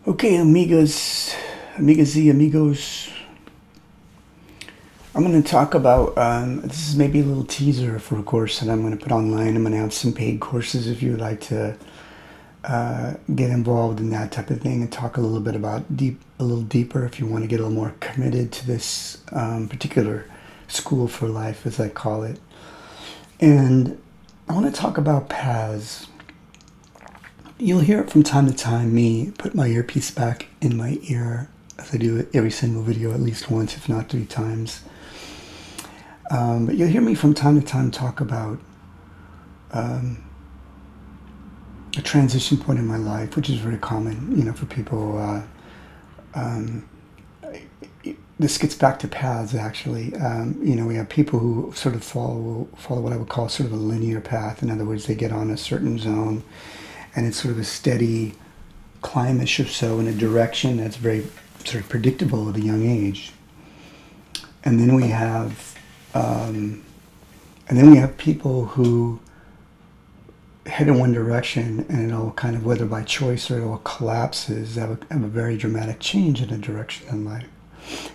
Okay, amigas, amigas y amigos. I'm going to talk about, this is maybe a little teaser for a course that I'm going to put online. I'm going to have some paid courses if you would like to get involved in that type of thing and talk a little bit about a little deeper if you want to get a little more committed to this particular school for life, as I call it. And I want to talk about paths. You'll hear it from time to time, me put my earpiece back in my ear as I do it every single video at least once, if not three times. But you'll hear me from time to time talk about a transition point in my life, which is very common, for people. This gets back to paths, actually. We have people who sort of follow what I would call sort of a linear path. In other words, they get on a certain zone, and it's sort of a steady climbish or so in a direction that's very sort of predictable at a young age. And then we have, people who head in one direction, and it all kind of, whether by choice or it all collapses, have a very dramatic change in a direction in life.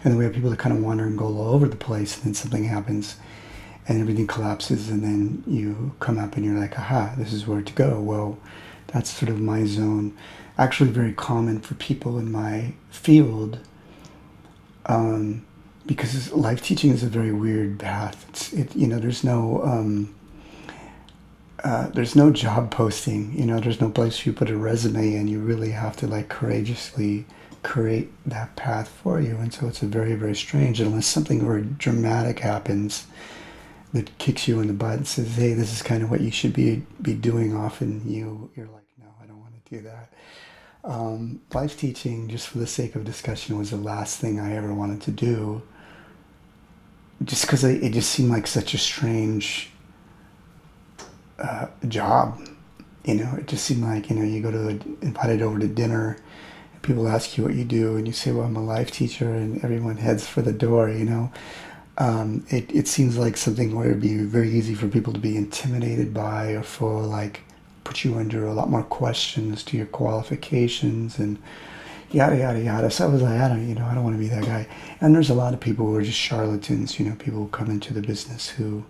And then we have people that kind of wander and go all over the place, and then something happens, and everything collapses, and then you come up and you're like, aha, this is where to go. Well, that's sort of my zone. Actually, very common for people in my field, because life teaching is a very weird path. There's no job posting. There's no place you put a resume in. You really have to courageously create that path for you. And so it's a very, very strange, unless something very dramatic happens that kicks you in the butt and says, hey, this is kind of what you should be doing. Often you're like, no, I don't want to do that. Life teaching, just for the sake of discussion, was the last thing I ever wanted to do, just because it just seemed like such a strange job. It just seemed like, you go to invited over to dinner, and people ask you what you do, and you say, well, I'm a life teacher, and everyone heads for the door. It seems like something where it'd be very easy for people to be intimidated by, or for put you under a lot more questions to your qualifications and yada yada yada. So I was like, I don't want to be that guy. And there's a lot of people who are just charlatans. People who come into the business who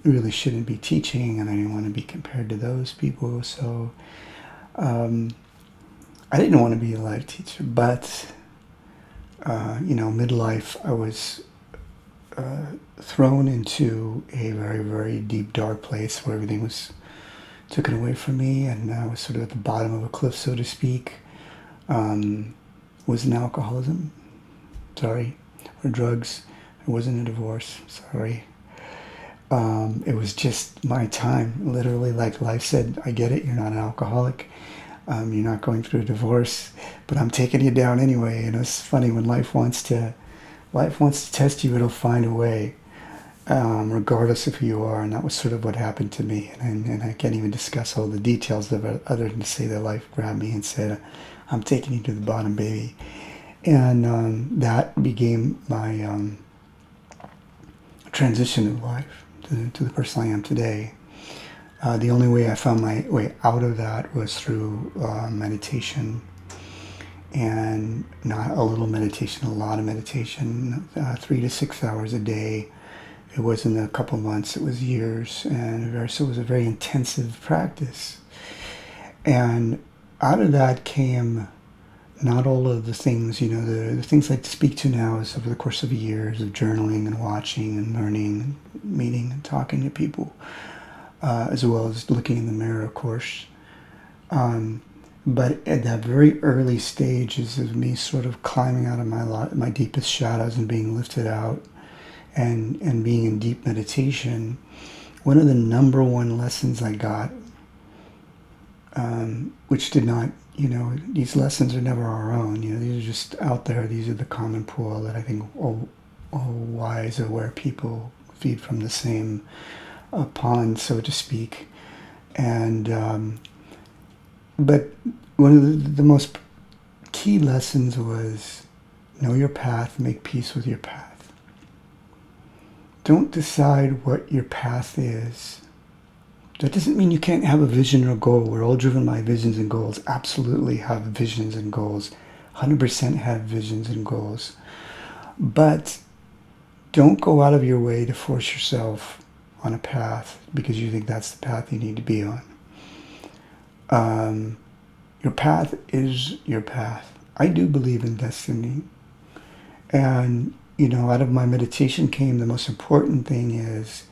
really shouldn't be teaching, and I didn't want to be compared to those people. So I didn't want to be a life teacher, but midlife, I was thrown into a very, very deep, dark place where everything was taken away from me, and I was sort of at the bottom of a cliff, so to speak. Was in alcoholism, sorry, or drugs. It wasn't a divorce, sorry. It was just my time, literally. Like life said, I get it, you're not an alcoholic, you're not going through a divorce, but I'm taking you down anyway. And it's funny, when life wants to test you, it'll find a way, regardless of who you are. And that was sort of what happened to me. And I can't even discuss all the details of it, other than to say that life grabbed me and said, I'm taking you to the bottom, baby. And that became my transition of life to the person I am today. The only way I found my way out of that was through meditation, and not a little meditation, a lot of meditation, 3 to 6 hours a day. It wasn't a couple months, it was years, and so it was a very intensive practice. And out of that came not all of the things, the things I speak to now is over the course of years of journaling and watching and learning, and meeting and talking to people, as well as looking in the mirror, of course. But at that very early stages of me sort of climbing out of my deepest shadows and being lifted out, and being in deep meditation, one of the number one lessons I got, which did not, these lessons are never our own. These are just out there. These are the common pool that I think all wise, aware people feed from the same pond, so to speak. And but one of the most key lessons was, know your path, make peace with your path. Don't decide what your path is. That doesn't mean you can't have a vision or goal. We're all driven by visions and goals. Absolutely have visions and goals. 100% have visions and goals. But don't go out of your way to force yourself on a path because you think that's the path you need to be on. Your path is your path. I do believe in destiny. And, out of my meditation came the most important thing is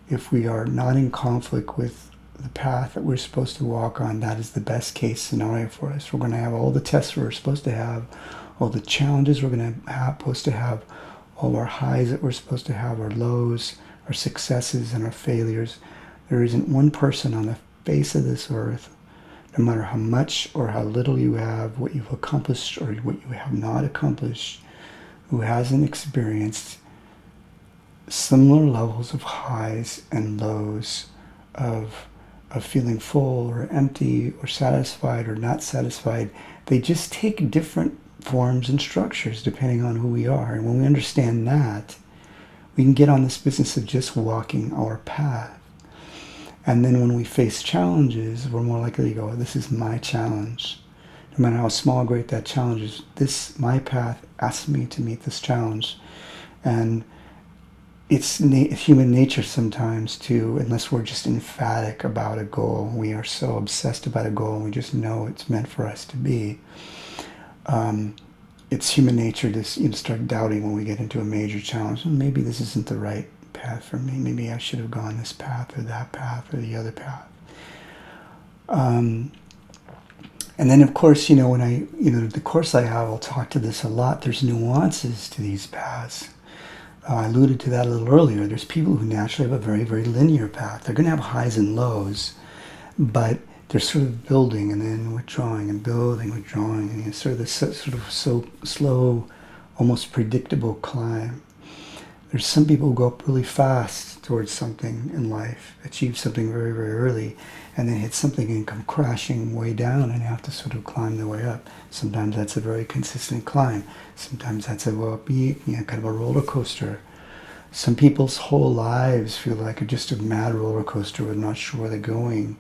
if we are not in conflict with the path that we're supposed to walk on, that is the best case scenario for us. We're going to have all the tests we're supposed to have, all the challenges we're going to have, all our highs that we're supposed to have, our lows, our successes and our failures. There isn't one person on the face of this earth, no matter how much or how little you have, what you've accomplished or what you have not accomplished, who hasn't experienced similar levels of highs and lows of feeling full or empty or satisfied or not satisfied. They just take different forms and structures depending on who we are. And when we understand that, we can get on this business of just walking our path. And then when we face challenges, we're more likely to go, this is my challenge. No matter how small or great that challenge is, my path asks me to meet this challenge. And it's human nature sometimes to, unless we're just emphatic about a goal, we are so obsessed about a goal and we just know it's meant for us to be. It's human nature to start doubting when we get into a major challenge. Maybe this isn't the right path for me. Maybe I should have gone this path or that path or the other path. And then, of course, when the course I have, I'll talk to this a lot. There's nuances to these paths. I alluded to that a little earlier. There's people who naturally have a very, very linear path. They're going to have highs and lows, but they're sort of building and then withdrawing and building, withdrawing, and it's sort of this so slow, almost predictable climb. There's some people who go up really fast towards something in life, achieve something very, very early, and then hit something and come crashing way down and have to sort of climb their way up. Sometimes that's a very consistent climb. Sometimes that's a upbeat, kind of a roller coaster. Some people's whole lives feel like just a mad roller coaster with not sure where they're going.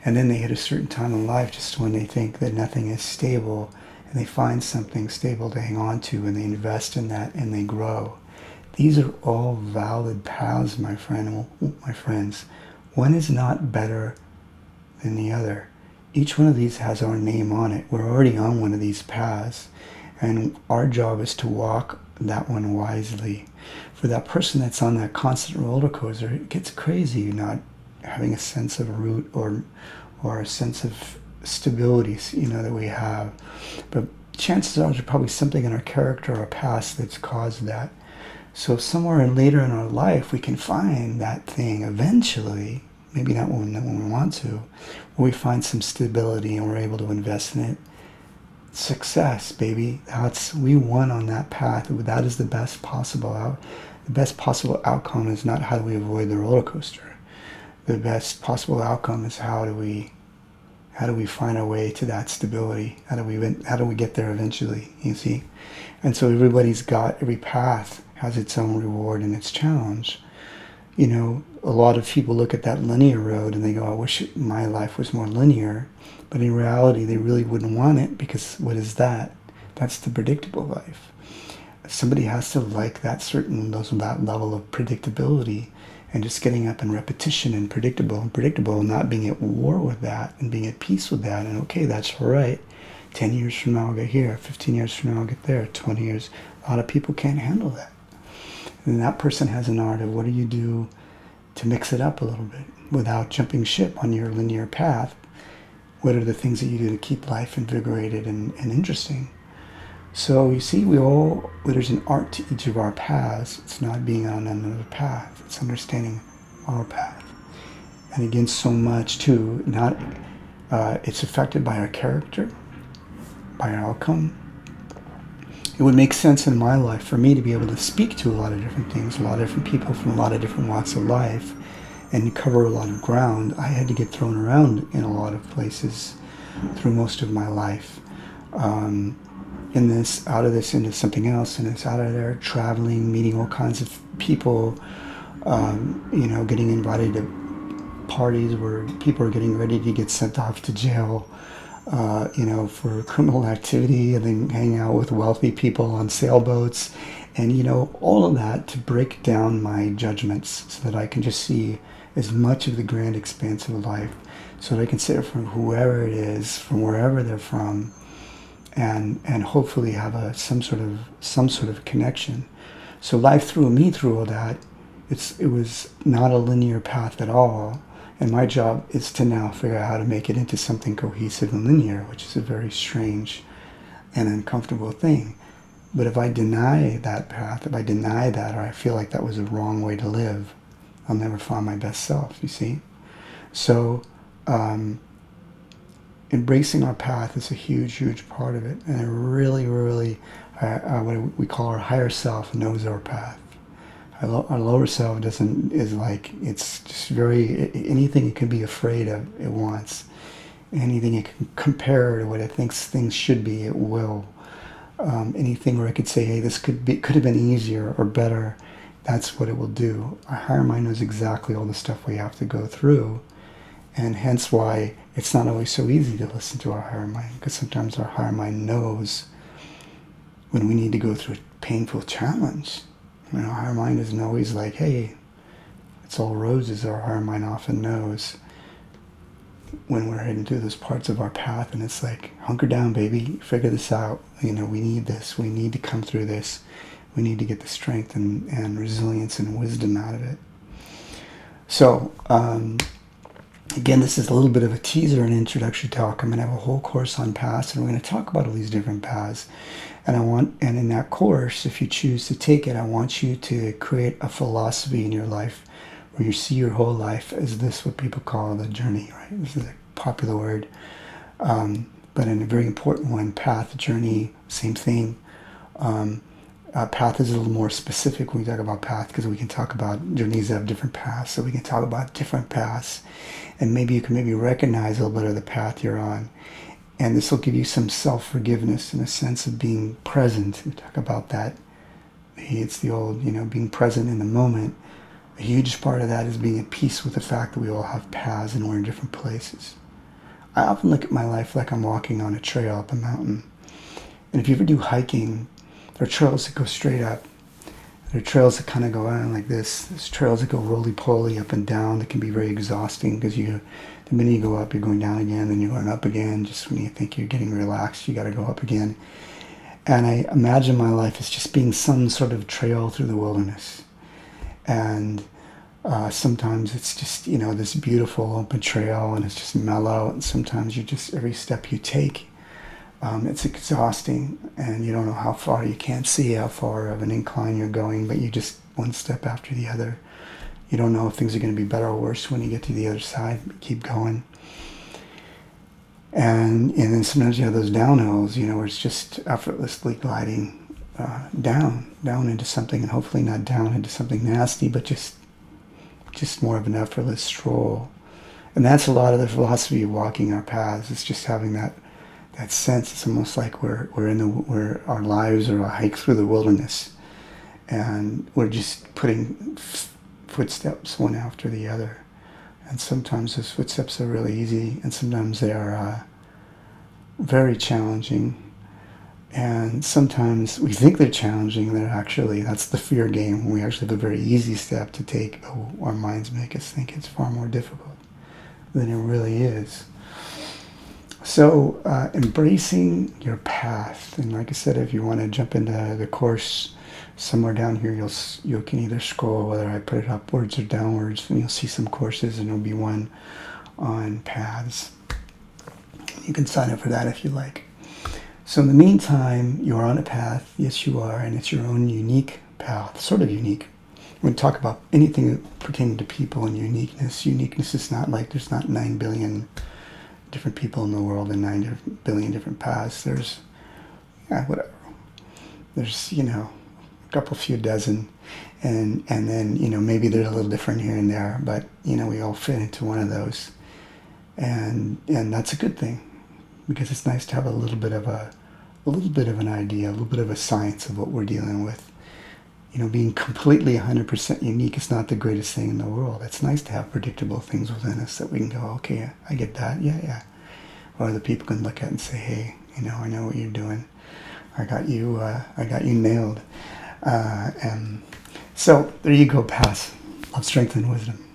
And then they hit a certain time in life just when they think that nothing is stable, and they find something stable to hang on to, and they invest in that, and they grow. These are all valid paths, my friends. One is not better than the other. Each one of these has our name on it. We're already on one of these paths, and our job is to walk that one wisely. For that person that's on that constant roller coaster, it gets crazy not having a sense of root or a sense of stability, that we have. But chances are there's probably something in our character or our past that's caused that. So somewhere later in our life, we can find that thing eventually, maybe not when we want to, where we find some stability and we're able to invest in it. Success, baby. We won on that path. That is the best possible outcome is not how do we avoid the roller coaster. The best possible outcome is how do we find our way to that stability? How do we get there eventually? You see, and so every path has its own reward and its challenge. A lot of people look at that linear road and they go, I wish my life was more linear. But in reality, they really wouldn't want it because what is that? That's the predictable life. Somebody has to like that level of predictability and just getting up in repetition and predictable, not being at war with that and being at peace with that. And okay, that's all right. 10 years from now I'll get here. 15 years from now I'll get there. 20 years. A lot of people can't handle that. And that person has an art of what do you do to mix it up a little bit without jumping ship on your linear path. What are the things that you do to keep life invigorated and interesting? So you see, there's an art to each of our paths. It's not being on another path. It's understanding our path. And again, so much too, it's affected by our character, by our outcome. It would make sense in my life for me to be able to speak to a lot of different things, a lot of different people from a lot of different walks of life, and cover a lot of ground. I had to get thrown around in a lot of places through most of my life. In this, out of this, into something else, and it's out of there, traveling, meeting all kinds of people, getting invited to parties where people are getting ready to get sent off to jail, for criminal activity, and then hang out with wealthy people on sailboats, and all of that to break down my judgments so that I can just see as much of the grand expanse of life, so that I can sit from whoever it is, from wherever they're from, and hopefully have some sort of connection. So life threw me through all that. It was not a linear path at all. And my job is to now figure out how to make it into something cohesive and linear, which is a very strange and uncomfortable thing. But if I deny that path, if I deny that, or I feel like that was a wrong way to live, I'll never find my best self, you see? So embracing our path is a huge, huge part of it. And it really, really, what we call our higher self knows our path. Our lower self it's just anything it can be afraid of, it wants. Anything it can compare to what it thinks things should be, it will. Anything where it could say, hey, this could have been easier or better, that's what it will do. Our higher mind knows exactly all the stuff we have to go through, and hence why it's not always so easy to listen to our higher mind, because sometimes our higher mind knows when we need to go through a painful challenge. Our higher mind isn't always like, hey, it's all roses. Our higher mind often knows when we're heading through those parts of our path, and it's like, hunker down, baby, figure this out. We need this. We need to come through this. We need to get the strength and resilience and wisdom out of it. So, again, this is a little bit of a teaser and introductory talk. I'm going to have a whole course on paths, and we're going to talk about all these different paths. And in that course, if you choose to take it, I want you to create a philosophy in your life where you see your whole life as this, what people call the journey, right? This is a popular word, but in a very important one, path, journey, same thing. Path is a little more specific when we talk about path, because we can talk about journeys that have different paths, so we can talk about different paths, and maybe you can recognize a little bit of the path you're on. And this will give you some self-forgiveness and a sense of being present. We talk about that. It's the old, being present in the moment. A huge part of that is being at peace with the fact that we all have paths and we're in different places. I often look at my life like I'm walking on a trail up a mountain. And if you ever do hiking, there are trails that go straight up. There are trails that kind of go on like this. There's trails that go roly-poly up and down that can be very exhausting, because the minute you go up, you're going down again, then you're going up again. Just when you think you're getting relaxed, you got to go up again. And I imagine my life as just being some sort of trail through the wilderness. And sometimes it's just, this beautiful open trail, and it's just mellow. And sometimes every step you take, it's exhausting, and you don't know how far. You can't see how far of an incline you're going, but you just one step after the other. You don't know if things are going to be better or worse when you get to the other side. Keep going. And then sometimes you have those downhills, where it's just effortlessly gliding down into something, and hopefully not down into something nasty, but just more of an effortless stroll. And that's a lot of the philosophy of walking our paths. It's just having that sense. It's almost like we're our lives are a hike through the wilderness, and we're just putting footsteps one after the other. And sometimes those footsteps are really easy, and sometimes they are very challenging. And sometimes we think they're challenging, that's the fear game, when we actually have a very easy step to take, but our minds make us think it's far more difficult than it really is. So embracing your path, and like I said, if you want to jump into the course, somewhere down here you can either scroll, whether I put it upwards or downwards, and you'll see some courses, and there'll be one on paths. You can sign up for that if you like. So in the meantime, you're on a path. Yes, you are, and it's your own unique path, sort of unique. When we talk about anything pertaining to people and uniqueness is not like there's not 9 billion different people in the world and 9 billion different paths. There's, whatever. There's, a couple few dozen, and then, maybe they're a little different here and there, but, we all fit into one of those. And that's a good thing, because it's nice to have a little bit of an idea, a little bit of a science of what we're dealing with. being completely 100% unique is not the greatest thing in the world. It's nice to have predictable things within us that we can go, okay, I get that, yeah, yeah. Or other people can look at and say, hey, I know what you're doing. I got you nailed. And so there you go, pass. Love, strength, and wisdom.